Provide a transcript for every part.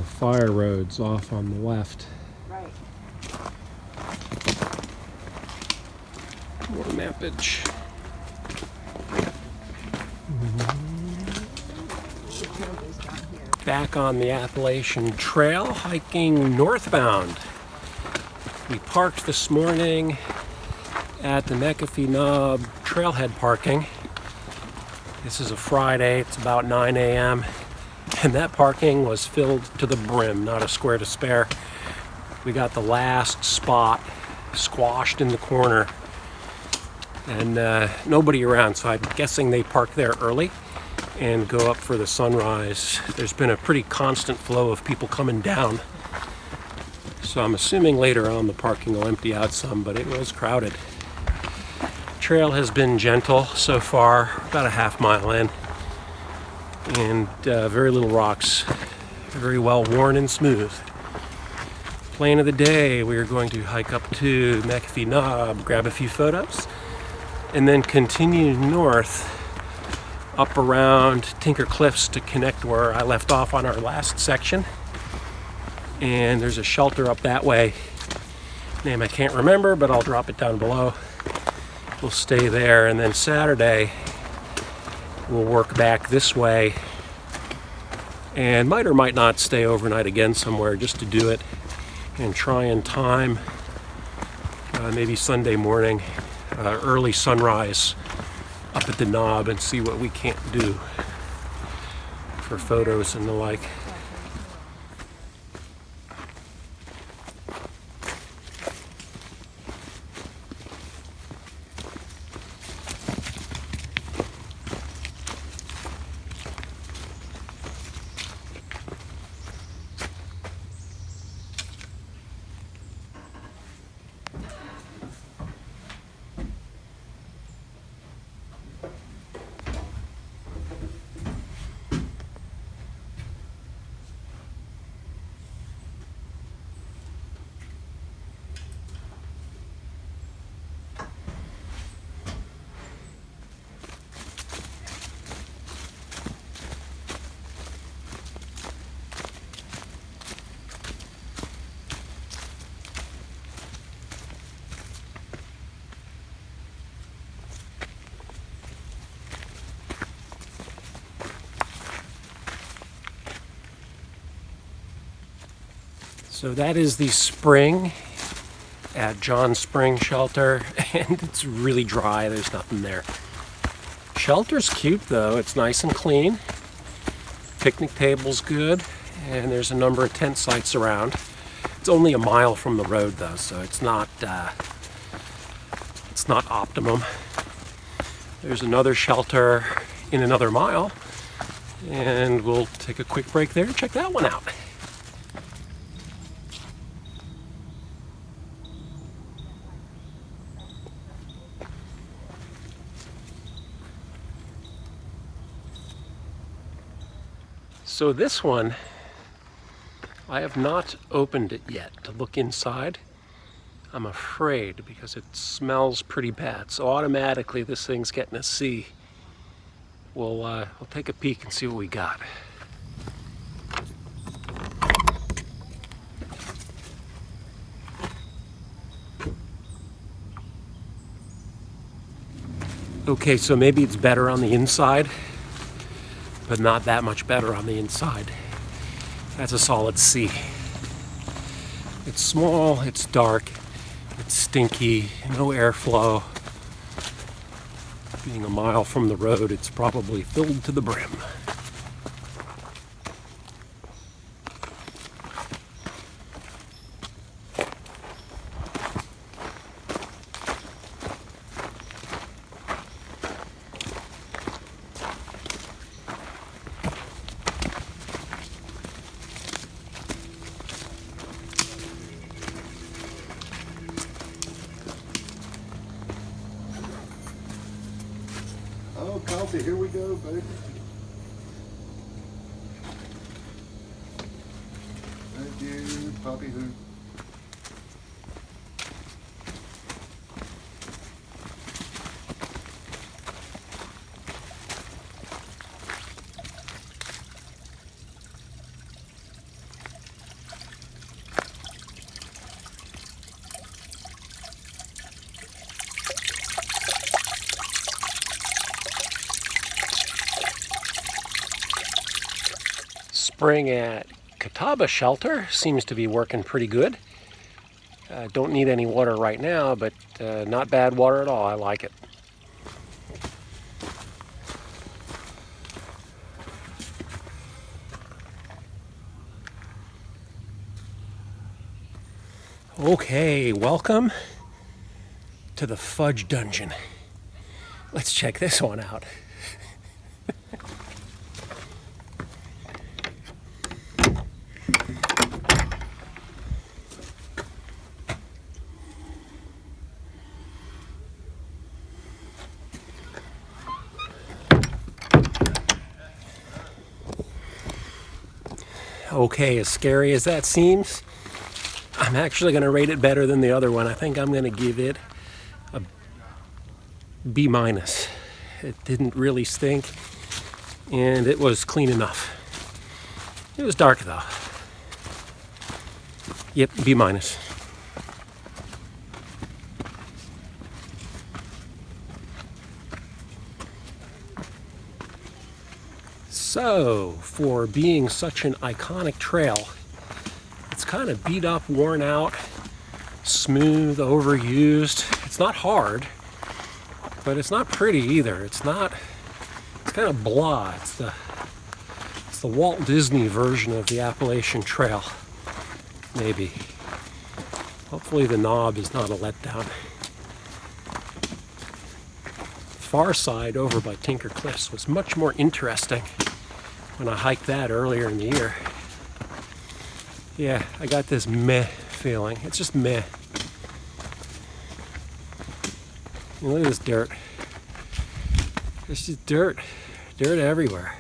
the fire road's off on the left. Right. More mappage. Back on the Appalachian Trail, hiking northbound. We parked this morning at the McAfee Knob trailhead parking. This is a Friday, it's about 9 a.m. and that parking was filled to the brim, not a square to spare. We got the last spot squashed in the corner and nobody around, so I'm guessing they park there early and go up for the sunrise. There's been a pretty constant flow of people coming down, so I'm assuming later on the parking will empty out some, but it was crowded. Trail has been gentle so far, about a half mile in, and very little rocks, very well worn and smooth. Plan of the day, we are going to hike up to McAfee Knob, grab a few photos, and then continue north up around Tinker Cliffs to connect where I left off on our last section. And there's a shelter up that way. Name I can't remember, but I'll drop it down below. We'll stay there, and then Saturday we'll work back this way and might or might not stay overnight again somewhere just to do it and try and time maybe Sunday morning, early sunrise up at the knob and see what we can't do for photos and the like. So that is the spring at John Spring Shelter, and it's really dry, there's nothing there. Shelter's cute though, it's nice and clean. Picnic table's good, and there's a number of tent sites around. It's only a mile from the road though, so it's not optimum. There's another shelter in another mile, and we'll take a quick break there and check that one out. So this one, I have not opened it yet to look inside. I'm afraid because it smells pretty bad. So automatically this thing's getting a C. We'll take a peek and see what we got. Okay, so maybe it's better on the inside, but not that much better on the inside. That's a solid C. It's small, it's dark, it's stinky, no airflow. Being a mile from the road, it's probably filled to the brim. Oh, coffee, here we go, baby. Thank you, Poppy Hoop. spring at Catawba shelter seems to be working pretty good. Don't need any water right now, but not bad water at all. I like it. Okay, welcome to the fudge dungeon. Let's check this one out. Okay, as scary as that seems, I'm actually going to rate it better than the other one. I think I'm going to give it a B-. It didn't really stink, and it was clean enough. It was dark though. Yep, B-. So, for being such an iconic trail, it's kind of beat up, worn out, smooth, overused. It's not hard, but it's not pretty either. It's kind of blah. It's the Walt Disney version of the Appalachian Trail, maybe. Hopefully the knob is not a letdown. Far side over by Tinker Cliffs was much more interesting when I hiked that earlier in the year. Yeah, I got this meh feeling. It's just meh. Look at this dirt. There's just dirt. Dirt everywhere.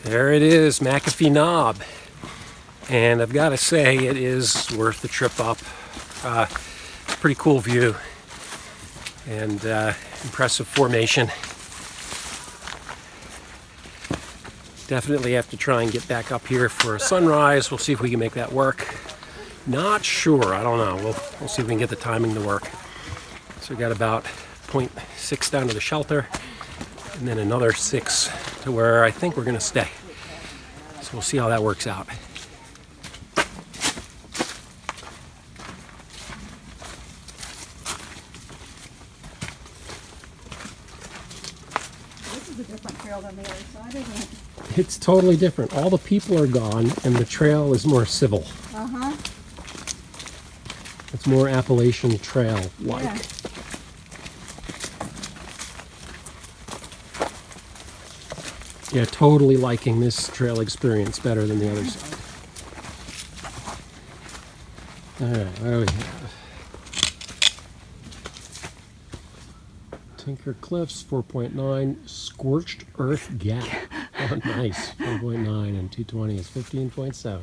There it is, McAfee Knob. And I've got to say, it is worth the trip up. Pretty cool view and impressive formation. Definitely have to try and get back up here for a sunrise. We'll see if we can make that work. Not sure, I don't know. We'll see if we can get the timing to work. So we got about 0.6 down to the shelter, and then another 6 to where I think we're gonna stay. So So we'll see how that works out. This is a different trail than the other side, isn't it? It's totally different. All the people are gone and the trail is more civil. Uh-huh. It's more Appalachian Trail-like. Yeah. Yeah, totally liking this trail experience better than the other side. All right, what do we have? Tinker Cliffs, 4.9. Scorched Earth Gap. Oh, nice. 1.9 and 220 is 15.7.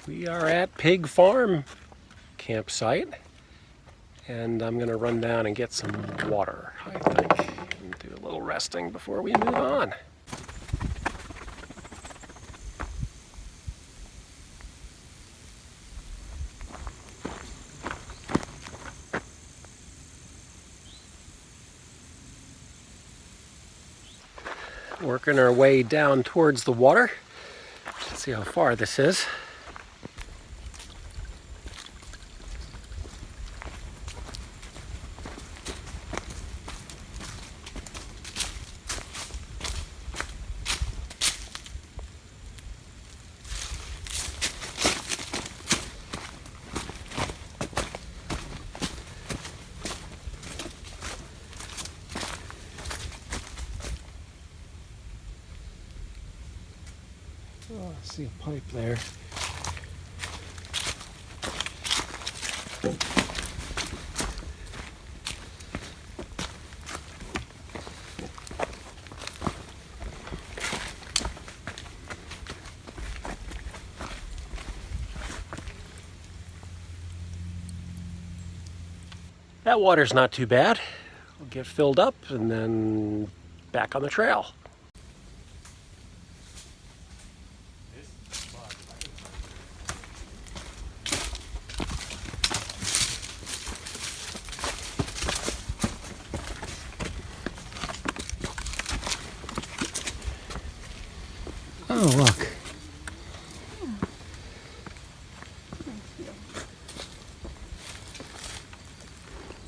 We are at Pig Farm campsite, and I'm going to run down and get some water, I think, and do a little resting before we move on. Working our way down towards the water. Let's see how far this is. Oh, I see a pipe there. That water's not too bad. We'll get filled up and then back on the trail. Oh, look.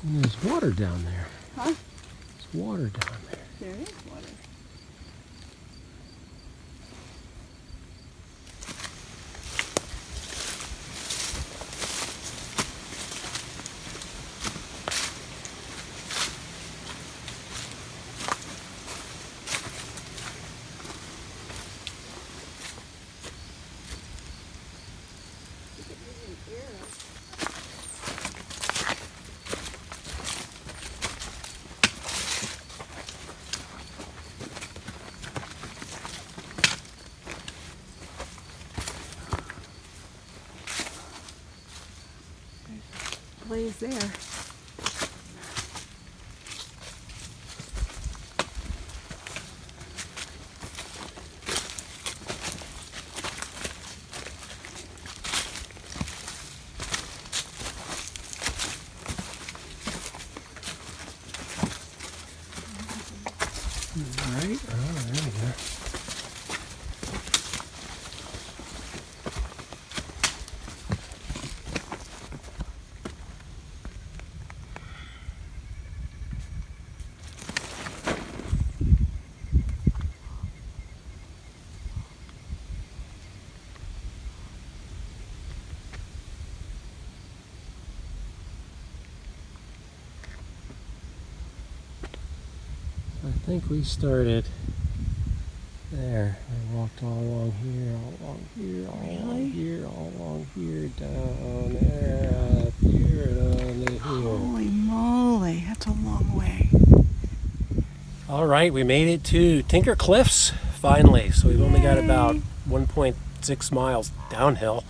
And there's water down there. Huh? There's water down there. There is water. Blaze there. All right. Oh, there we go. I think we started there. I walked all along here, all along here, all along here, all along here, down there, up here, down to here. Holy moly, that's a long way. All right, we made it to Tinker Cliffs finally. So we've only got about 1.6 miles downhill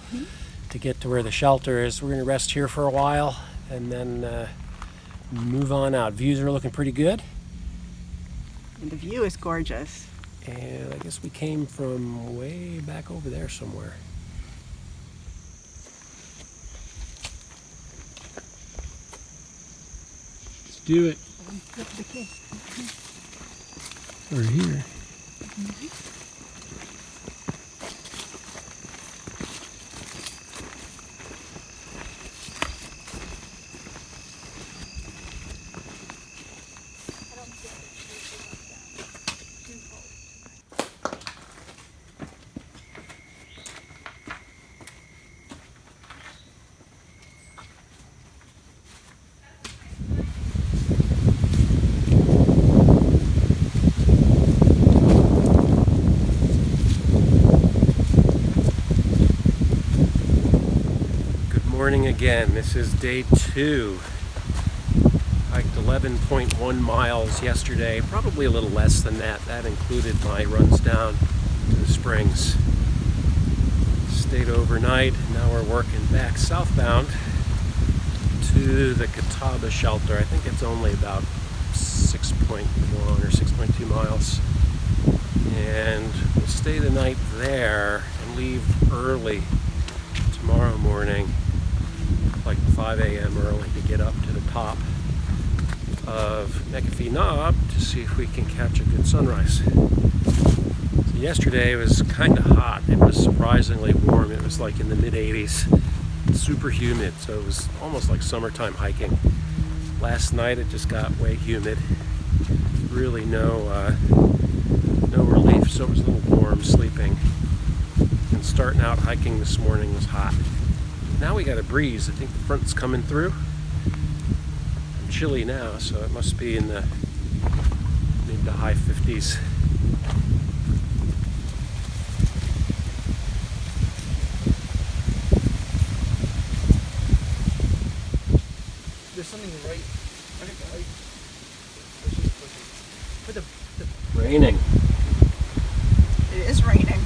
to get to where the shelter is. We're going to rest here for a while and then move on out. Views are looking pretty good. And the view is gorgeous. And I guess we came from way back over there somewhere. Let's do it. Look at the kid. We're here. Morning again. This is day 2. Hiked 11.1 miles yesterday, probably a little less than that. That included my runs down to the springs. Stayed overnight. Now we're working back southbound to the Catawba shelter. I think it's only about 6.1 or 6.2 miles. And we'll stay the night there and leave early tomorrow morning, like 5 a.m. early, to get up to the top of McAfee Knob to see if we can catch a good sunrise. So yesterday it was kind of hot. It was surprisingly warm. It was like in the mid-80s. Super humid, so it was almost like summertime hiking. Last night it just got way humid. Really no relief, so it was a little warm sleeping. And starting out hiking this morning was hot. Now we got a breeze. I think the front's coming through. I'm chilly now, so it must be in the mid to high 50s. There's something right at the light. For the Raining. It is raining.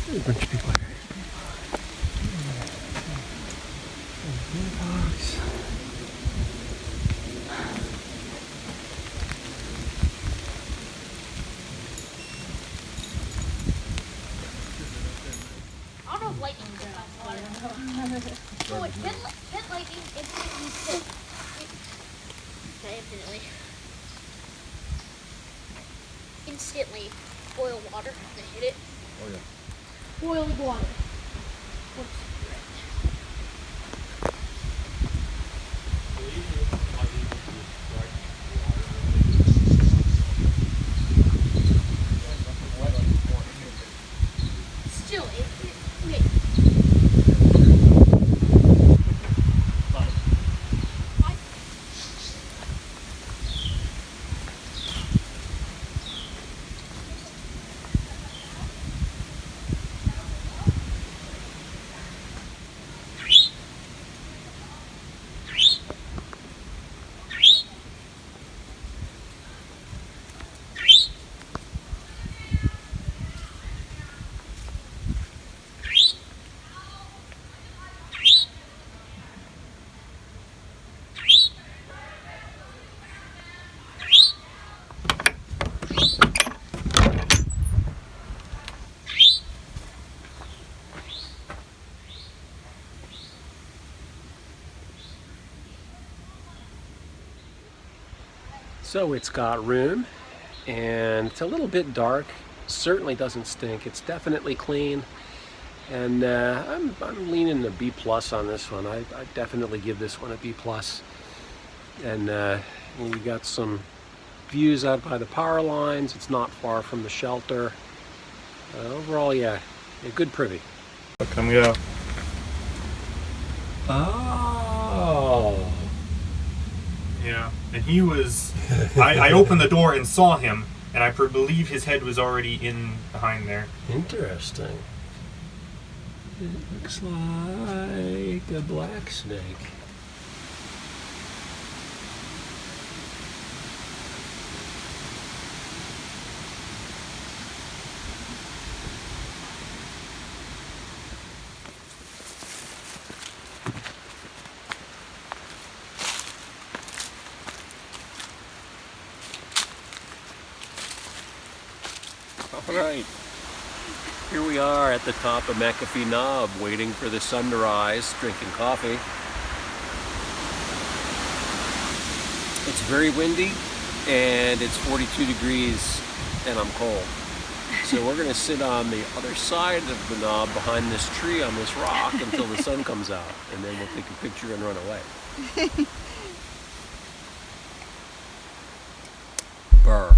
There's a bunch of people here. I don't know if lightning's in Oh, wait, hit lightning instantly sick. Okay, infinitely. Instantly boil water and hit it. Oh yeah. Boiled water. Still, okay. So it's got room, and it's a little bit dark. Certainly doesn't stink. It's definitely clean, and I'm leaning a B+ on this one. I definitely give this one a B+. And you got some views out by the power lines. It's not far from the shelter. Overall, yeah, a good privy. Come go. Oh. Yeah, and he was. I opened the door and saw him, and I believe his head was already in behind there. Interesting. It looks like a black snake. All right. Here we are at the top of McAfee Knob, waiting for the sun to rise, drinking coffee. It's very windy, and it's 42 degrees, and I'm cold. So we're going to sit on the other side of the knob behind this tree on this rock until the sun comes out, and then we'll take a picture and run away. Burr.